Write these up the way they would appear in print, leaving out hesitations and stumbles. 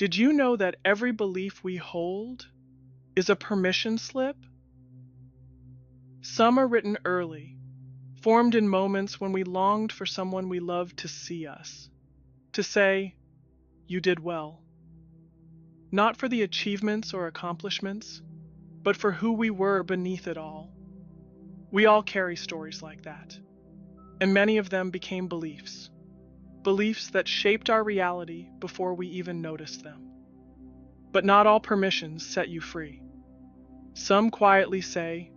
Did you know that every belief we hold is a permission slip? Some are written early, formed in moments when we longed for someone we loved to see us, to say, "You did well." Not for the achievements or accomplishments, but for who we were beneath it all. We all carry stories like that, and many of them became beliefs. Beliefs that shaped our reality before we even noticed them. But not all permissions set you free. Some quietly say,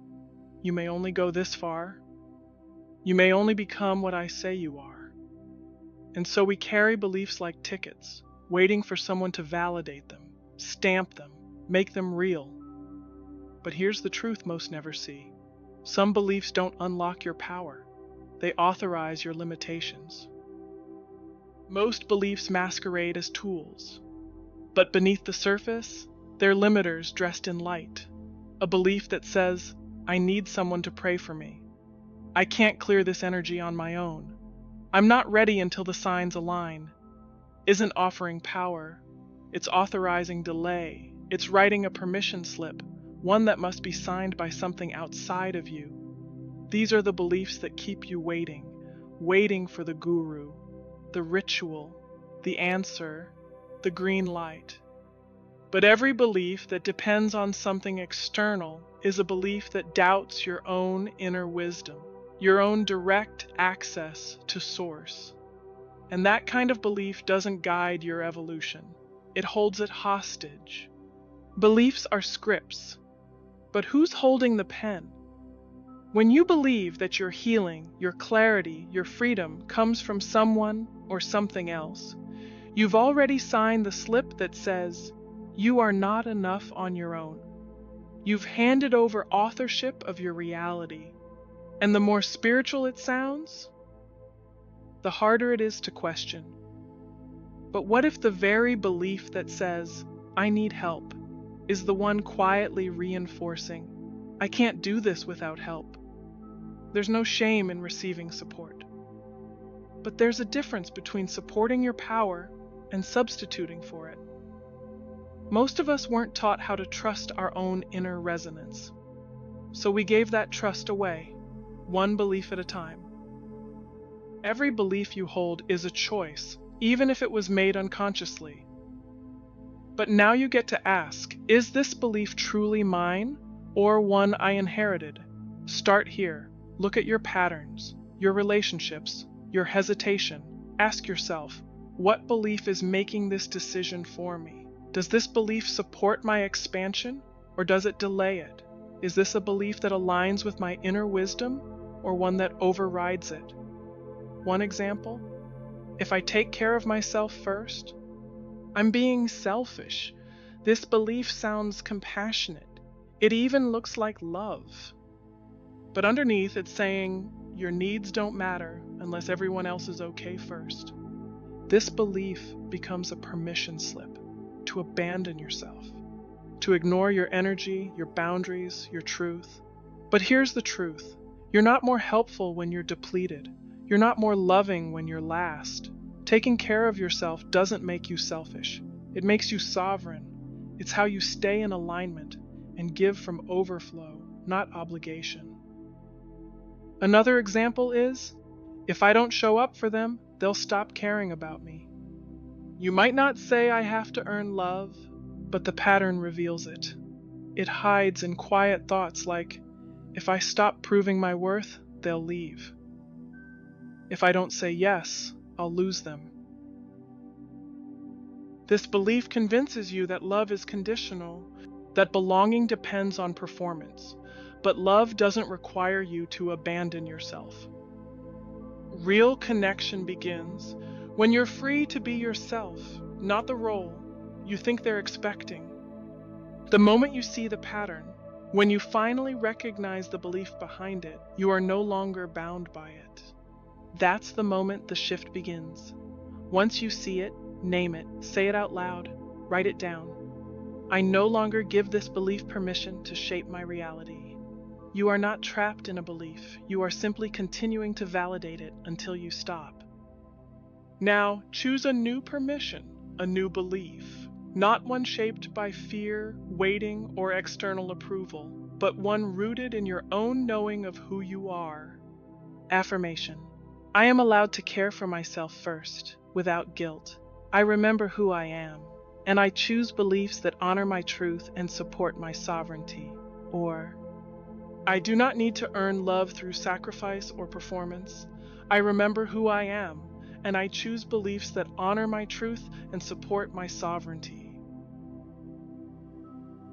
"You may only go this far. You may only become what I say you are." And so we carry beliefs like tickets, waiting for someone to validate them, stamp them, make them real. But here's the truth most never see. Some beliefs don't unlock your power. They authorize your limitations. Most beliefs masquerade as tools, but beneath the surface, they're limiters dressed in light. A belief that says, "I need someone to pray for me. I can't clear this energy on my own. I'm not ready until the signs align," isn't offering power. It's authorizing delay. It's writing a permission slip, one that must be signed by something outside of you. These are the beliefs that keep you waiting, waiting for the guru, the ritual, the answer, the green light. But every belief that depends on something external is a belief that doubts your own inner wisdom, your own direct access to source. And that kind of belief doesn't guide your evolution. It holds it hostage. Beliefs are scripts, but who's holding the pen? When you believe that your healing, your clarity, your freedom comes from someone or something else, you've already signed the slip that says, you are not enough on your own. You've handed over authorship of your reality. And the more spiritual it sounds, the harder it is to question. But what if the very belief that says, "I need help," is the one quietly reinforcing, "I can't do this without help"? There's no shame in receiving support. But there's a difference between supporting your power and substituting for it. Most of us weren't taught how to trust our own inner resonance. So we gave that trust away, one belief at a time. Every belief you hold is a choice, even if it was made unconsciously. But now you get to ask, is this belief truly mine or one I inherited? Start here. Look at your patterns, your relationships, your hesitation. Ask yourself, what belief is making this decision for me? Does this belief support my expansion or does it delay it? Is this a belief that aligns with my inner wisdom or one that overrides it? One example, if I take care of myself first, I'm being selfish. This belief sounds compassionate. It even looks like love. But underneath it's saying, your needs don't matter unless everyone else is okay first. This belief becomes a permission slip to abandon yourself, to ignore your energy, your boundaries, your truth. But here's the truth. You're not more helpful when you're depleted. You're not more loving when you're last. Taking care of yourself doesn't make you selfish. It makes you sovereign. It's how you stay in alignment and give from overflow, not obligation. Another example is, if I don't show up for them, they'll stop caring about me. You might not say I have to earn love, but the pattern reveals it. It hides in quiet thoughts like, if I stop proving my worth, they'll leave. If I don't say yes, I'll lose them. This belief convinces you that love is conditional, that belonging depends on performance, but love doesn't require you to abandon yourself. Real connection begins when you're free to be yourself, not the role you think they're expecting. The moment you see the pattern, when you finally recognize the belief behind it, you are no longer bound by it. That's the moment the shift begins. Once you see it, name it, say it out loud, write it down. I no longer give this belief permission to shape my reality. You are not trapped in a belief. You are simply continuing to validate it until you stop. Now, choose a new permission, a new belief. Not one shaped by fear, waiting, or external approval, but one rooted in your own knowing of who you are. Affirmation: I am allowed to care for myself first, without guilt. I remember who I am, and I choose beliefs that honor my truth and support my sovereignty. Or, I do not need to earn love through sacrifice or performance. I remember who I am, and I choose beliefs that honor my truth and support my sovereignty.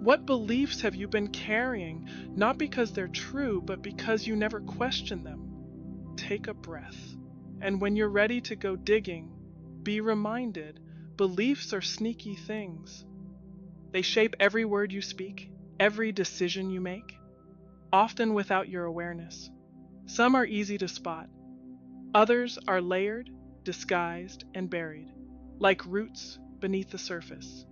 What beliefs have you been carrying, not because they're true, but because you never question them? Take a breath, and when you're ready to go digging, be reminded beliefs are sneaky things. They shape every word you speak, every decision you make, often without your awareness. Some are easy to spot. Others are layered, disguised, and buried, like roots beneath the surface.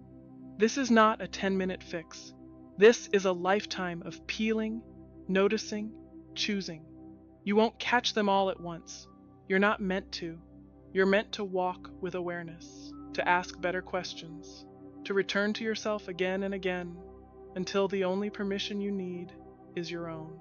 This is not a 10-minute fix. This is a lifetime of peeling, noticing, choosing. You won't catch them all at once. You're not meant to. You're meant to walk with awareness, to ask better questions, to return to yourself again and again, until the only permission you need is your own.